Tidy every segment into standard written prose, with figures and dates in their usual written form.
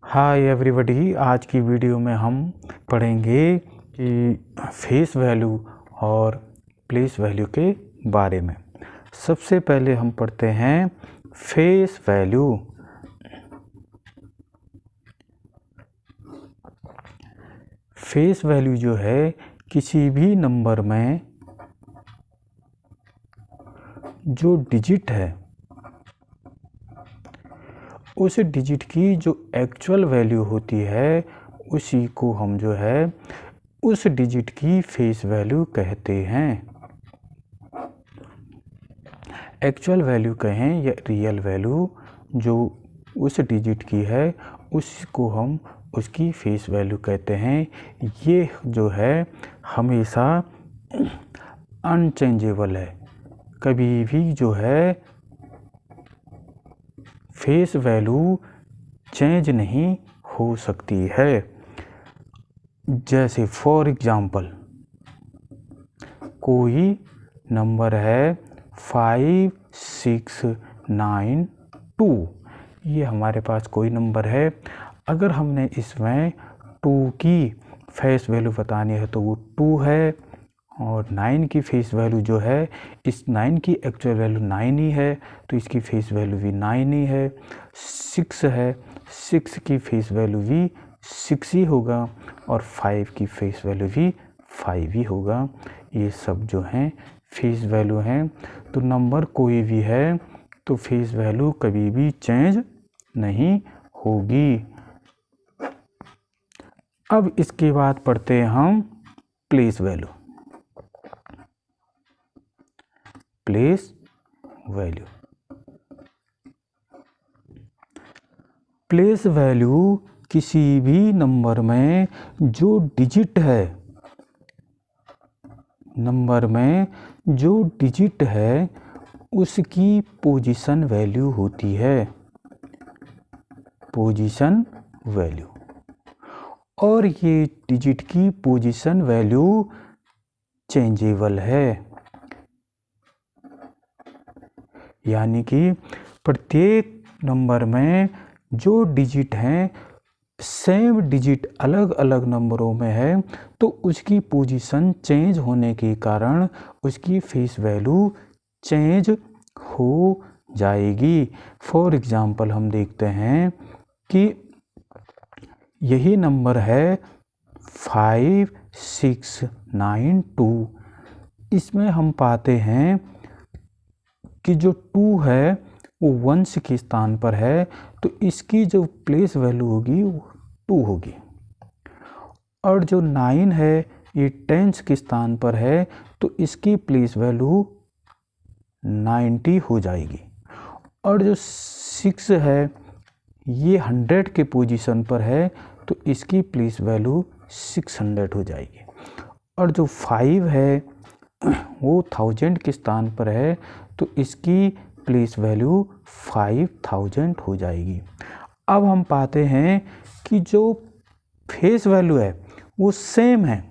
Hi everybody, आज की video में हम पढ़ेंगे कि फेस वैल्यू और प्लेस वैल्यू के बारे में। सबसे पहले हम पढ़ते हैं फेस वैल्यू। फेस वैल्यू जो है किसी भी नंबर में जो डिजिट है उस डिजिट की जो एक्चुअल वैल्यू होती है उसी को हम जो है उस डिजिट की फेस वैल्यू कहते हैं। एक्चुअल वैल्यू कहें या रियल वैल्यू जो उस डिजिट की है उसको हम उसकी फेस वैल्यू कहते हैं। ये जो है हमेशा अनचेंजेबल है, कभी भी जो है फेस वैल्यू चेंज नहीं हो सकती है। जैसे फॉर एग्जांपल कोई नंबर है 5692, ये हमारे पास कोई नंबर है। अगर हमने इसमें 2 की फेस वैल्यू बतानी है तो वो 2 है, और 9 की फेस वैल्यू जो है, इस 9 की एक्चुअल वैल्यू 9 ही है तो इसकी फेस वैल्यू भी 9 ही है। 6 है, 6 की फेस वैल्यू भी 6 ही होगा, और 5 की फेस वैल्यू भी 5 ही होगा। ये सब जो हैं फेस वैल्यू हैं। तो नंबर कोई भी है तो फेस वैल्यू कभी भी चेंज नहीं होगी। अब इसके बाद पढ़ते हैं हम place value. Place value, place value किसी भी नंबर में जो डिजिट है, नंबर में जो डिजिट है उसकी पोजीशन वैल्यू होती है। पोजीशन वैल्यू, और ये डिजिट की पोजीशन वैल्यू चेंजेबल है, यानी कि प्रत्येक नंबर में जो डिजिट हैं सेम डिजिट अलग अलग नंबरों में है तो उसकी पोजीशन चेंज होने के कारण उसकी फेस वैल्यू चेंज हो जाएगी। फॉर एग्जांपल हम देखते हैं कि यही नंबर है 5692, इसमें हम पाते हैं कि जो 2 है वो वंश के स्थान पर है तो इसकी जो प्लेस वैल्यू होगी वो 2 होगी, और जो 9 है ये टेंस के स्थान पर है तो इसकी प्लेस वैल्यू 90 हो जाएगी, और जो 6 है ये 100 के पोजीशन पर है तो इसकी प्लेस वैल्यू 600 हो जाएगी, और जो 5 है वो 1000 के स्थान पर है तो इसकी प्लेस वैल्यू 5000 हो जाएगी। अब हम पाते हैं कि जो फेस वैल्यू है वो सेम है,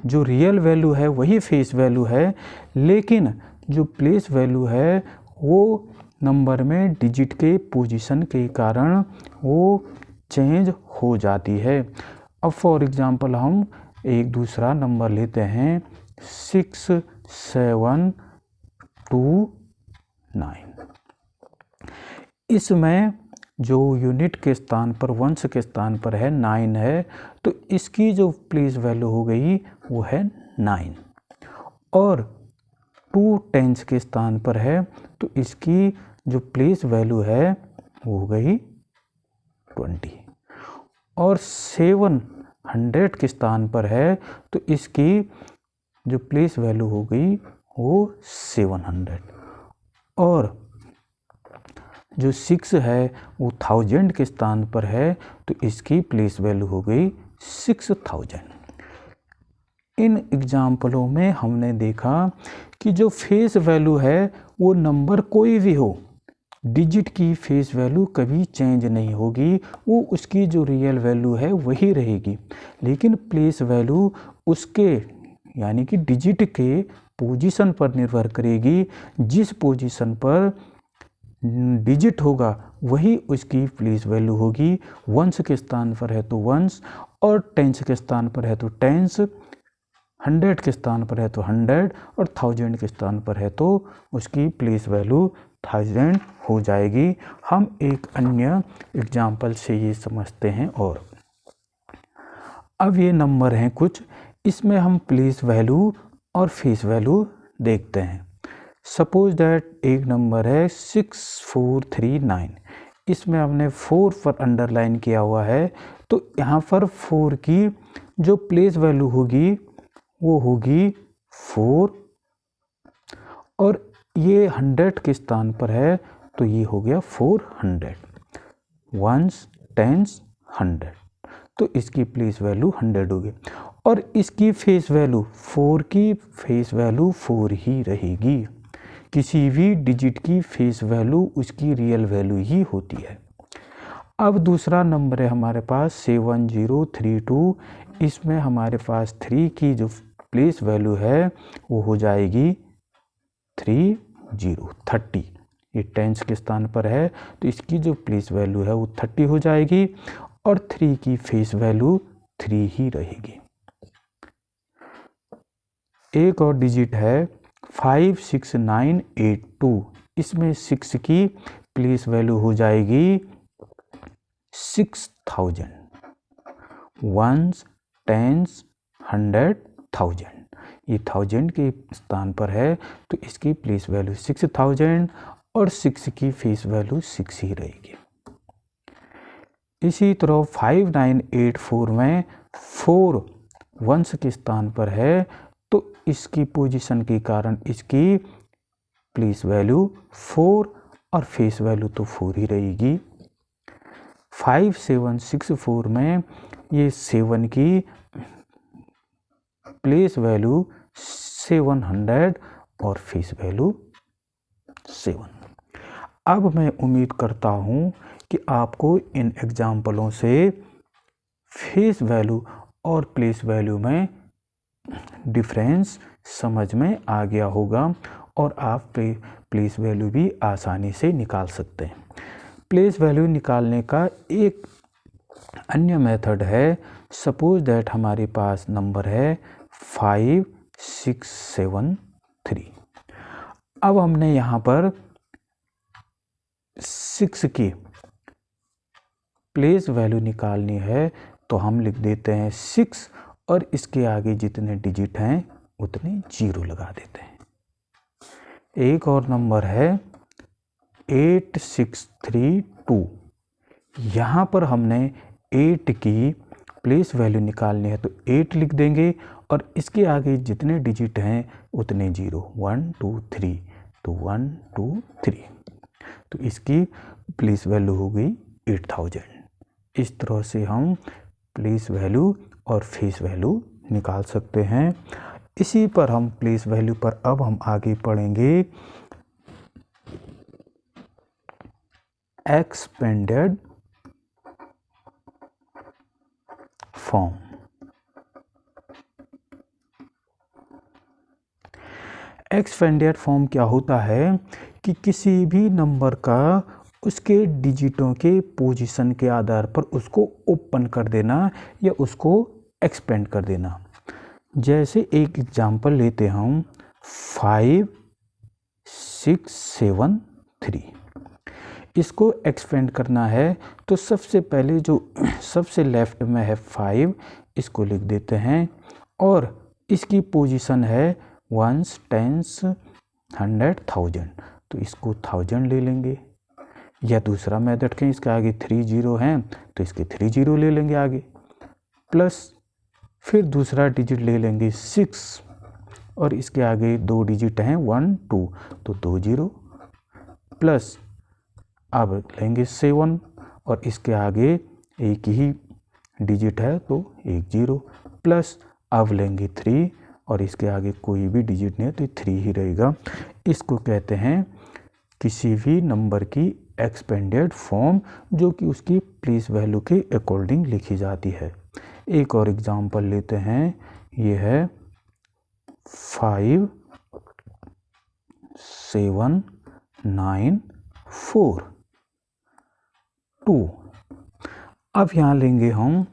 जो रियल वैल्यू है वही फेस वैल्यू है, लेकिन जो प्लेस वैल्यू है वो नंबर में डिजिट के पोजीशन के कारण वो चेंज हो जाती है। अब फॉर एग्जांपल हम एक दूसरा नंबर लेते हैं 6729। इसमें जो यूनिट के स्थान पर, वंश के स्थान पर है 9 है तो इसकी जो प्लेस वैल्यू हो गई वो है 9, और 2 टेंस के स्थान पर है तो इसकी जो प्लेस वैल्यू है वो हो गई 20, और 700 के स्थान पर है तो इसकी जो प्लेस वैल्यू हो गई वो 700, और जो 6 है वो 1000 के स्थान पर है तो इसकी प्लेस वैल्यू हो गई 6000। इन एग्जाम्पलों में हमने देखा कि जो फेस वैल्यू है वो नंबर कोई भी हो, डिजिट की फेस वैल्यू कभी चेंज नहीं होगी, वो उसकी जो रियल वैल्यू है वही रहेगी, लेकिन प्लेस वैल्यू उसके यानी कि डिजिट के पोजीशन पर निर्भर करेगी। जिस पोजीशन पर डिजिट होगा वही उसकी प्लेस वैल्यू होगी। वंस के स्थान पर है तो वंस, और टेंस के स्थान पर है तो टेंस, 100 के स्थान पर है तो 100, और 1000 के स्थान पर है तो उसकी प्लेस वैल्यू 1000 हो जाएगी। हम एक अन्य एग्जाम्पल से ये समझते हैं। और अब ये नंबर हैं कुछ, इसमें हम प्लेस वैल्यू और फेस वैल्यू देखते हैं। सपोज दैट एक नंबर है 6439, इसमें हमने 4 पर अंडरलाइन किया हुआ है, तो यहाँ पर 4 की जो प्लेस वैल्यू होगी वो होगी 4, और ये 100 के स्थान पर है तो ये हो गया 400, वंस, टेंस, 100, तो इसकी प्लेस वैल्यू 100 होगी। और इसकी फेस वैल्यू 4 की फेस वैल्यू 4 ही रहेगी। किसी भी डिजिट की फेस वैल्यू उसकी रियल वैल्यू ही होती है। अब दूसरा नंबर है हमारे पास 7032, इसमें हमारे पास 3 की जो प्लेस वैल्यू है वो हो जाएगी 30। ये टेंस के स्थान पर है तो इसकी जो प्लेस वैल्यू है वो 30 हो जाएगी, और 3 की फेस वैल्यू 3 ही रहेगी। एक और डिजिट है 56982, इसमें 6 की प्लेस वैल्यू हो जाएगी 6000, वंस, टेंस, 100, 1000। ये 1000 के स्थान पर है तो इसकी प्लेस वैल्यू 6000, और 6 की फेस वैल्यू 6 ही रहेगी। इसी तरह 5984 में 4 वंस के स्थान पर है तो इसकी पोजीशन के कारण इसकी प्लेस वैल्यू 4 और फेस वैल्यू तो 4 ही रहेगी। 5764 में ये 7 की प्लेस वैल्यू 700 और फेस वैल्यू 7। अब मैं उम्मीद करता हूँ कि आपको इन एग्जाम्पलों से फेस वैल्यू और प्लेस वैल्यू में डिफरेंस समझ में आ गया होगा, और आप प्लेस वैल्यू भी आसानी से निकाल सकते हैं। प्लेस वैल्यू निकालने का एक अन्य मेथड है। सपोज दैट हमारे पास नंबर है 5673। अब हमने यहाँ पर 6 की प्लेस वैल्यू निकालनी है तो हम लिख देते हैं 6, और इसके आगे जितने डिजिट हैं उतने 0 लगा देते हैं। एक और नंबर है 8632, यहाँ पर हमने 8 की प्लेस वैल्यू निकालनी है तो 8 लिख देंगे, और इसके आगे जितने डिजिट हैं उतने 0, 1 2 3, तो 1 2 3, तो इसकी प्लेस वैल्यू हो गई 8000। इस तरह से हम प्लेस वैल्यू और फेस वैल्यू निकाल सकते हैं। इसी पर हम प्लेस वैल्यू पर अब हम आगे पढ़ेंगे एक्सपेंडेड फॉर्म। एक्सपेंडेड फॉर्म क्या होता है कि किसी भी नंबर का उसके डिजिटों के पोजीशन के आधार पर उसको ओपन कर देना या उसको एक्सपेंड कर देना। जैसे एक एग्जांपल लेते हम 5673, इसको एक्सपेंड करना है तो सबसे पहले जो सबसे लेफ्ट में है 5, इसको लिख देते हैं, और इसकी पोजीशन है वंस, टेंस, 100, 1000, तो इसको 1000 ले लेंगे। या दूसरा मेथड के इसके आगे 3 0 हैं तो इसके 3 0 ले लेंगे आगे, प्लस फिर दूसरा डिजिट ले लेंगे 6, और इसके आगे 2 डिजिट हैं 1 2, तो 2 0, प्लस अब लेंगे 7, और इसके आगे एक ही डिजिट है तो 1 0, प्लस अब लेंगे 3, और इसके आगे कोई भी डिजिट नहीं है तो 3 ही रहेगा। इसको कहते हैं किसी भी नंबर की एक्सपेंडेड फॉर्म, जो कि उसकी प्लेस वैल्यू के अकॉर्डिंग लिखी जाती है। एक और एग्जांपल लेते हैं, ये है 5794। 2। अब यहाँ लेंगे हम,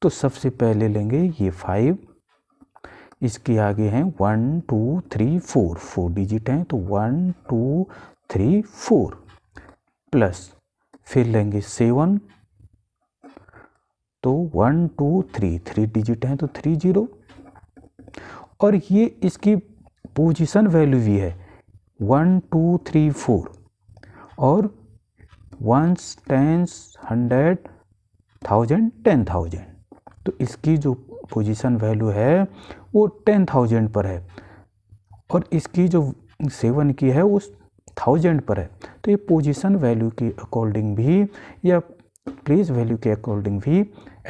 तो सबसे पहले लेंगे ये 5, इसके आगे हैं 1 2 3 4, 4 डिजिट हैं तो 1 2 3 4, प्लस फिर लेंगे 7, तो 1 2 3, 3 डिजिट हैं तो 3 0, और ये इसकी पोजीशन वैल्यू भी है 1 2 3 4, और 1s 10s 100 1000 10,000, तो इसकी जो पोजीशन वैल्यू है वो 10,000 पर है, और इसकी जो 7 की है वो 1000 पर है। तो ये पोजीशन वैल्यू के अकॉर्डिंग भी या प्लेस वैल्यू के अकॉर्डिंग भी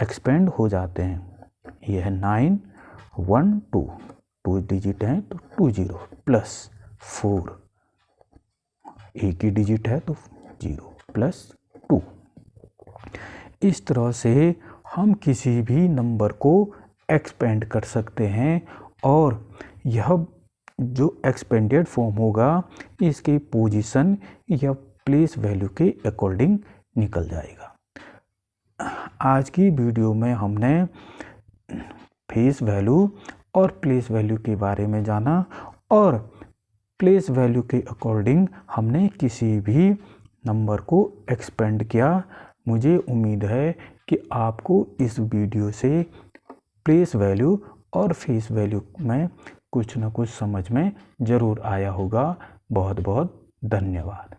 एक्सपेंड हो जाते हैं। ये है 9 1 2, 2 डिजिट हैं तो 20, प्लस 4, एक ही डिजिट है तो 0, प्लस 2। इस तरह से हम किसी भी नंबर को एक्सपेंड कर सकते हैं, और यह जो एक्सपेंडेड फॉर्म होगा इसकी पोजीशन या प्लेस वैल्यू के अकॉर्डिंग निकल जाएगा। आज की वीडियो में हमने फेस वैल्यू और प्लेस वैल्यू के बारे में जाना, और प्लेस वैल्यू के अकॉर्डिंग हमने किसी भी नंबर को एक्सपेंड किया। मुझे उम्मीद है कि आपको इस वीडियो से प्लेस वैल्यू और फेस वैल्यू में कुछ न कुछ समझ में ज़रूर आया होगा। बहुत बहुत धन्यवाद।